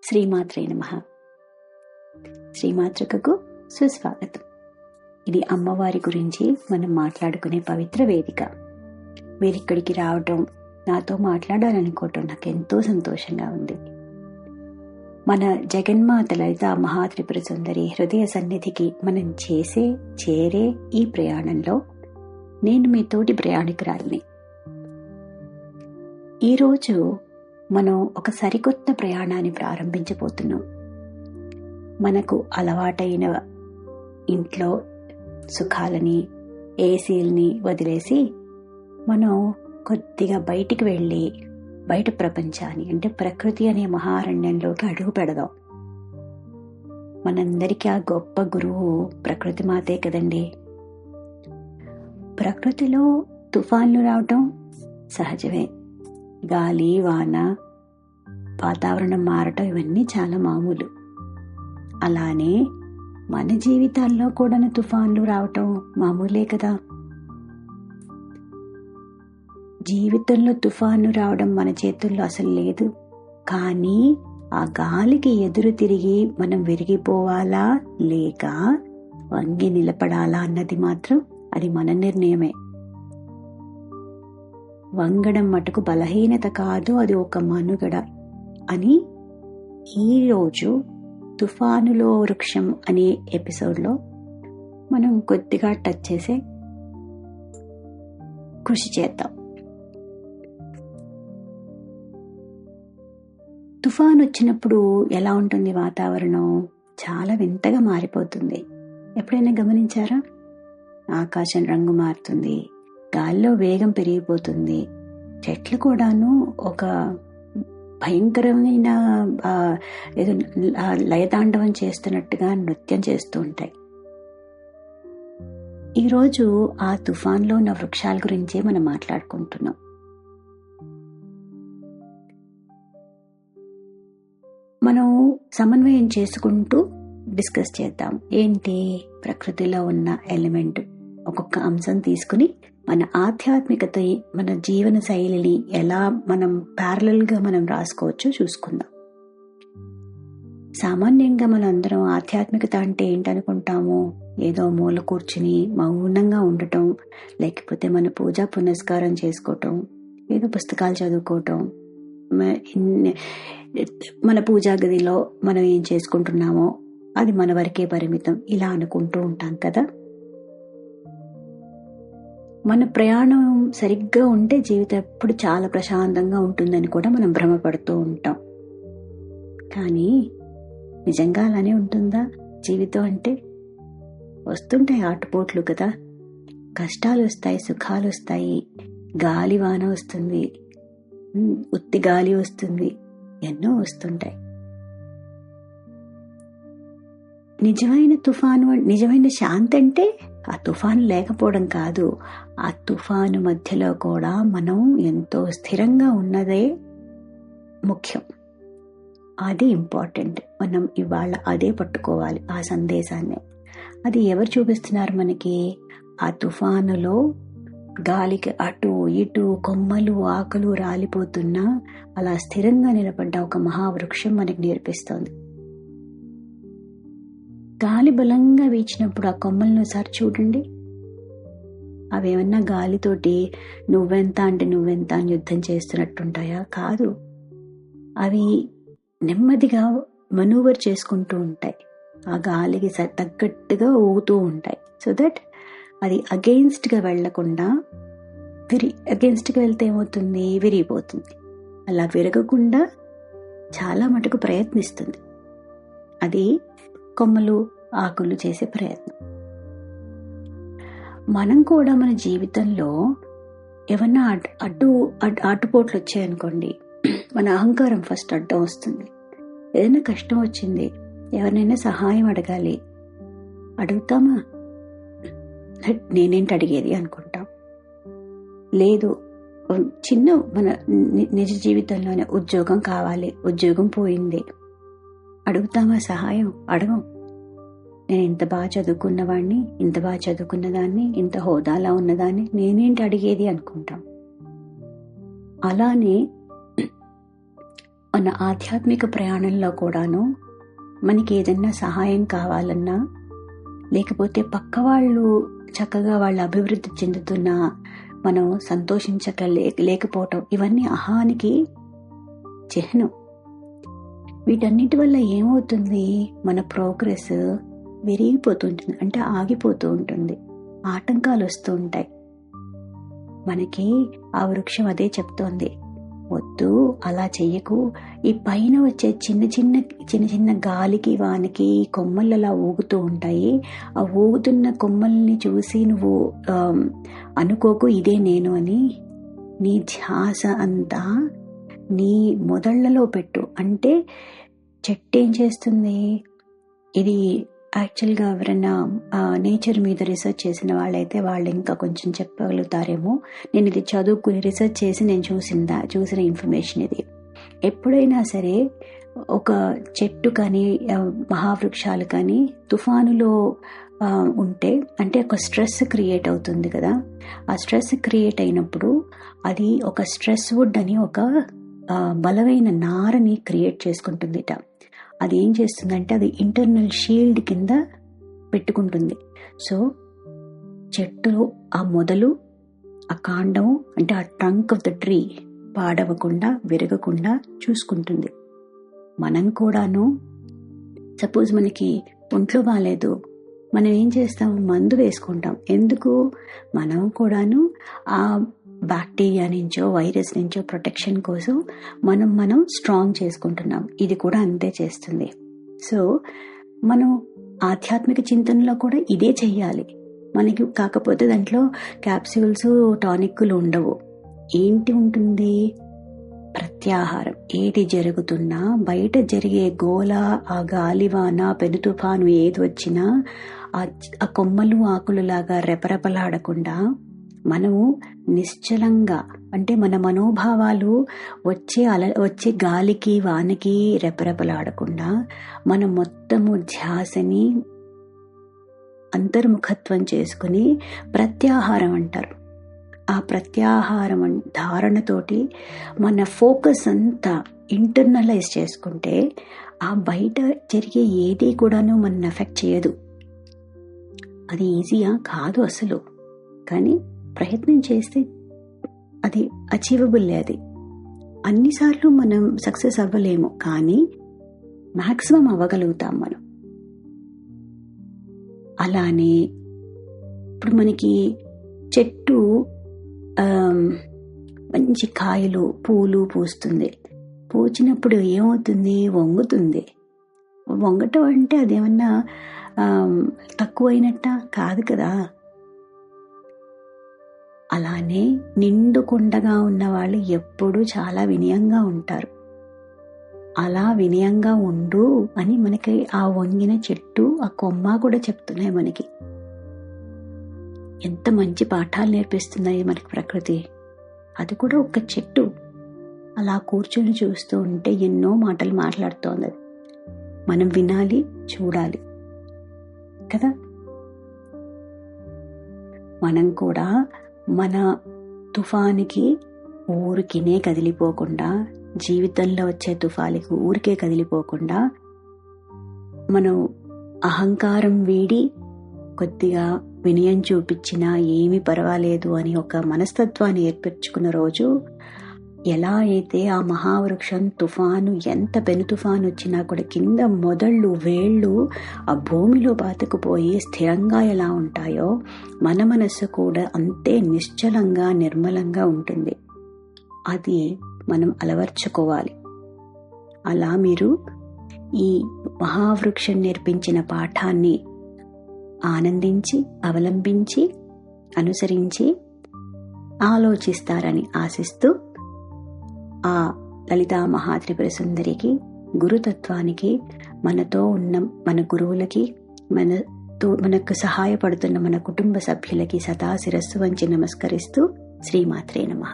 శ్రీమాత్రే నమః. శ్రీమాతృకకు సుస్వాగతం. ఇది అమ్మవారి గురించి మనం మాట్లాడుకునే పవిత్ర వేదిక. మీరిక్కడికి రావటం, నాతో మాట్లాడాలనుకోవటం నాకు ఎంతో సంతోషంగా ఉంది. మన జగన్మాత లలిత మహాత్రిపుర సుందరి హృదయ సన్నిధికి మనం చేరే ఈ ప్రయాణంలో నేను మీ తోటి ప్రయాణికురాలిని. ఈరోజు మనం ఒక సరికొత్త ప్రయాణాన్ని ప్రారంభించబోతున్నాం. మనకు అలవాటైన ఇంట్లో సుఖాలని, ఏసీల్ని వదిలేసి మనం కొద్దిగా బయటికి వెళ్ళి బయట ప్రపంచాన్ని అంటే ప్రకృతి అనే మహారణ్యంలోకి అడుగు పెడదాం. మనందరికీ ఆ గొప్ప గురువు ప్రకృతి మాతే కదండి. ప్రకృతిలో తుఫాన్లు రావటం సహజమే. గాలి, వాన, వాతావరణం మారటం ఇవన్నీ చాలా మామూలు. అలానే మన జీవితాల్లో కూడా తుఫాన్లు రావటం మామూలే కదా. జీవితంలో తుఫాను రావడం మన చేతుల్లో అసలు లేదు. కానీ ఆ గాలికి ఎదురు తిరిగి మనం విరిగిపోవాలా లేక వంగి నిలబడాలా అన్నది మాత్రం అది మన నిర్ణయమే. వంగడం మటుకు బలహీనత కాదు, అది ఒక మనుగడ అని ఈరోజు తుఫానులో వృక్షం అనే ఎపిసోడ్లో మనం కొద్దిగా టచ్ చేసే కృషి చేద్దాం. తుఫాను వచ్చినప్పుడు ఎలా ఉంటుంది వాతావరణం? చాలా వింతగా మారిపోతుంది. ఎప్పుడైనా గమనించారా? ఆకాశం రంగు మారుతుంది, గాల్లో వేగం పెరిగిపోతుంది, చెట్లు కూడాను ఒక భయంకరమైన ఏదో లయతాండవం చేస్తున్నట్టుగా నృత్యం చేస్తూ ఉంటాయి. ఈరోజు ఆ తుఫాన్లో ఉన్న వృక్షాల గురించే మనం మాట్లాడుకుంటున్నాం. మనం సమన్వయం చేసుకుంటూ డిస్కస్ చేద్దాం. ఏంటి ప్రకృతిలో ఉన్న ఎలిమెంట్, ఒక్కొక్క అంశం తీసుకుని మన ఆధ్యాత్మికత, మన జీవన శైలిని ఎలా మనం ప్యారలల్గా మనం రాసుకోవచ్చో చూసుకుందాం. సామాన్యంగా మనందరం ఆధ్యాత్మికత అంటే ఏంటనుకుంటాము? ఏదో మూల కూర్చుని మౌనంగా ఉండటం, లేకపోతే మన పూజా పునస్కారం చేసుకోవటం, ఏదో పుస్తకాలు చదువుకోవటం, మన పూజా గదిలో మనం ఏం చేసుకుంటున్నామో అది మన వరకే పరిమితం, ఇలా అనుకుంటూ ఉంటాం కదా. మన ప్రయాణం సరిగ్గా ఉంటే జీవితం ఎప్పుడు చాలా ప్రశాంతంగా ఉంటుందని కూడా మనం భ్రమపడుతూ ఉంటాం. కానీ నిజంగా అలానే ఉంటుందా జీవితం? అంటే వస్తుంటాయి ఆటుపోట్లు కదా, కష్టాలు వస్తాయి, సుఖాలు వస్తాయి, గాలి వాన వస్తుంది, ఉత్తి గాలి వస్తుంది, ఎన్నో వస్తుంటాయి. నిజమైన తుఫాను, నిజమైన శాంతి అంటే ఆ తుఫాను లేకపోవడం కాదు, ఆ తుఫాను మధ్యలో కూడా మనం ఎంతో స్థిరంగా ఉన్నదే ముఖ్యం. అది ఇంపార్టెంట్. మనం ఇవాళ అదే పట్టుకోవాలి, ఆ సందేశాన్ని. అది ఎవరు చూపిస్తున్నారు మనకి? ఆ తుఫానులో గాలికి అటు ఇటు కొమ్మలు, ఆకులు రాలిపోతున్నా అలా స్థిరంగా నిలబడ్డ ఒక మహావృక్షం మనకి నేర్పిస్తోంది. గాలి బలంగా వీచినప్పుడు ఆ కొమ్మలను ఒకసారి చూడండి. అవేమన్నా గాలితోటి నువ్వెంత అంటే నువ్వెంత అని యుద్ధం చేస్తున్నట్టుంటాయా? కాదు. అవి నెమ్మదిగా మనూవర్ చేసుకుంటూ ఉంటాయి, ఆ గాలికి తగ్గట్టుగా ఊగుతూ ఉంటాయి. సో దట్ అది అగెయిన్స్ట్గా వెళ్లకుండా, అగెయిన్స్ట్గా వెళ్తే ఏమవుతుంది? విరిగిపోతుంది. అలా విరగకుండా చాలా మటుకు ప్రయత్నిస్తుంది. అది కొమ్మలు, ఆకులు చేసే ప్రయత్నం. మనం కూడా మన జీవితంలో ఏమన్నా అడ్డుపోట్లు వచ్చాయనుకోండి, మన అహంకారం ఫస్ట్ అడ్డం వస్తుంది. ఏదైనా కష్టం వచ్చింది, ఎవరినైనా సహాయం అడగాలి, అడుగుతామా? నేనేంటి అడిగేది అనుకుంటాం. లేదు, చిన్న మన నిజ జీవితంలోనే ఉద్యోగం కావాలి, ఉద్యోగం పోయింది, అడుగుతామా సహాయం? అడగం. నేను ఇంత బాగా చదువుకున్నవాడిని, ఇంత బాగా చదువుకున్నదాన్ని, ఇంత హోదాలా ఉన్నదాన్ని, నేనేంటి అడిగేది అనుకుంటాం. అలానే మన ఆధ్యాత్మిక ప్రయాణంలో కూడాను మనకి ఏదన్నా సహాయం కావాలన్నా, లేకపోతే పక్క వాళ్ళు చక్కగా వాళ్ళు అభివృద్ధి చెందుతున్నా మనం లేకపోవటం, ఇవన్నీ అహానికి చిహ్నం. వీటన్నిటి వల్ల ఏమవుతుంది, మన ప్రోగ్రెస్ విరిగిపోతుంటుంది, అంటే ఆగిపోతూ ఉంటుంది, ఆటంకాలు వస్తూ ఉంటాయి. మనకి ఆ వృక్షం అదే చెప్తోంది, వద్దు అలా చెయ్యకు. ఈ పైన వచ్చే చిన్న చిన్న గాలికి వానికి కొమ్మలు అలా ఊగుతూ ఉంటాయి. ఆ ఊగుతున్న కొమ్మల్ని చూసి నువ్వు అనుకోకు ఇదే నేను అని. నీ ధ్యాస అంతా నీ మొదళ్లలో పెట్టు. అంటే చెట్టు ఏం చేస్తుంది, ఇది యాక్చువల్గా ఎవరైనా నేచర్ మీద రీసెర్చ్ చేసిన వాళ్ళైతే వాళ్ళు ఇంకా కొంచెం చెప్పగలుగుతారేమో. నేను ఇది చదువుకుని రీసెర్చ్ చేసి నేను చూసిన ఇన్ఫర్మేషన్ ఇది. ఎప్పుడైనా సరే ఒక చెట్టు కానీ మహావృక్షాలు కానీ తుఫానులో ఉంటే, అంటే ఒక స్ట్రెస్ క్రియేట్ అవుతుంది కదా. ఆ స్ట్రెస్ క్రియేట్ అయినప్పుడు అది ఒక స్ట్రెస్ వుడ్ అని ఒక బలమైన నారని క్రియేట్ చేసుకుంటుందిట. అది ఏం చేస్తుందంటే అది ఇంటర్నల్ షీల్డ్ కింద పెట్టుకుంటుంది. సో చెట్టులో ఆ మొదలు, ఆ కాండం, అంటే ఆ ట్రంక్ ఆఫ్ ద ట్రీ పాడవకుండా విరగకుండా చూసుకుంటుంది. మనం కూడాను సపోజ్ మనకి ఒంట్లో బాగాలేదు, మనం ఏం చేస్తాం, మందు వేసుకుంటాం. ఎందుకు, మనం కూడాను ఆ బ్యాక్టీరియా నుంచో వైరస్ నుంచో ప్రొటెక్షన్ కోసం మనం స్ట్రాంగ్ చేసుకుంటున్నాం. ఇది కూడా అంతే చేస్తుంది. సో మనం ఆధ్యాత్మిక చింతనలో కూడా ఇదే చెయ్యాలి మనకి. కాకపోతే దాంట్లో క్యాప్సూల్స్ టానిక్లు ఉండవు. ఏంటి ఉంటుంది, ప్రత్యాహారం. ఏది జరుగుతున్నా, బయట జరిగే గోల, ఆ గాలివాన, పెను తుఫాను ఏది వచ్చినా ఆ కొమ్మలు ఆకులు లాగా రెపరెపలాడకుండా మనము నిశ్చలంగా, అంటే మన మనోభావాలు వచ్చే గాలికి వానకి రెపరెపలాడకుండా మన మొత్తము ధ్యాసని అంతర్ముఖత్వం చేసుకుని ప్రత్యాహారం అంటారు. ఆ ప్రత్యాహారం ధారణతోటి మన ఫోకస్ అంతా ఇంటర్నలైజ్ చేసుకుంటే ఆ బయట జరిగే ఏది కూడాను మన ఎఫెక్ట్ చేయదు. అది ఈజీయా కాదు అసలు, కానీ ప్రయత్నం చేస్తే అది అచీవబుల్. అది అన్నిసార్లు మనం సక్సెస్ అవ్వలేము, కానీ మ్యాక్సిమం అవ్వగలుగుతాం మనం. అలానే ఇప్పుడు మనకి చెట్టు మంచి కాయలు పూలు పూస్తుంది. పూచినప్పుడు ఏమవుతుంది, వంగుతుంది. వంగటం అంటే అదేమన్నా తక్కువైనట్ట కాదు కదా. అలానే నిండుకుండగా ఉన్న వాళ్ళు ఎప్పుడూ చాలా వినయంగా ఉంటారు. అలా వినయంగా ఉండు అని మనకి ఆ వంగిన చెట్టు, ఆ కొమ్మ కూడా చెప్తున్నాయి మనకి. ఎంత మంచి పాఠాలు నేర్పిస్తున్నాయి మనకి ప్రకృతి. అది కూడా ఒక చెట్టు. అలా కూర్చొని చూస్తూ ఉంటే ఎన్నో మాటలు మాట్లాడుతోంది. అది మనం వినాలి, చూడాలి కదా. మనం కూడా మన తుఫానికి ఊరికినే కదిలిపోకుండా, జీవితంలో వచ్చే తుఫానికి ఊరికే కదిలిపోకుండా, మనం అహంకారం వీడి కొద్దిగా వినయం చూపించినా ఏమీ పర్వాలేదు అని ఒక మనస్తత్వాన్ని ఏర్పరచుకున్న రోజు, ఎలా అయితే ఆ మహావృక్షం తుఫాను, ఎంత పెను తుఫాను వచ్చినా కూడా కింద మొదళ్ళు వేళ్ళు ఆ భూమిలో పాతుకుపోయి స్థిరంగా ఎలా ఉంటాయో, మన మనస్సు కూడా అంతే నిశ్చలంగా నిర్మలంగా ఉంటుంది. అది మనం అలవర్చుకోవాలి. అలా మీరు ఈ మహావృక్షం నేర్పించిన పాఠాన్ని ఆనందించి, అవలంబించి, అనుసరించి ఆలోచిస్తారని ఆశిస్తూ, ఆ లలితా మహాత్రిపుర సుందరికి, గురుతత్వానికి, మనతో ఉన్న మన గురువులకి, మనకు సహాయపడుతున్న మన కుటుంబ సభ్యులకి సదా శిరస్సు వంచి నమస్కరిస్తూ శ్రీమాత్రే నమః.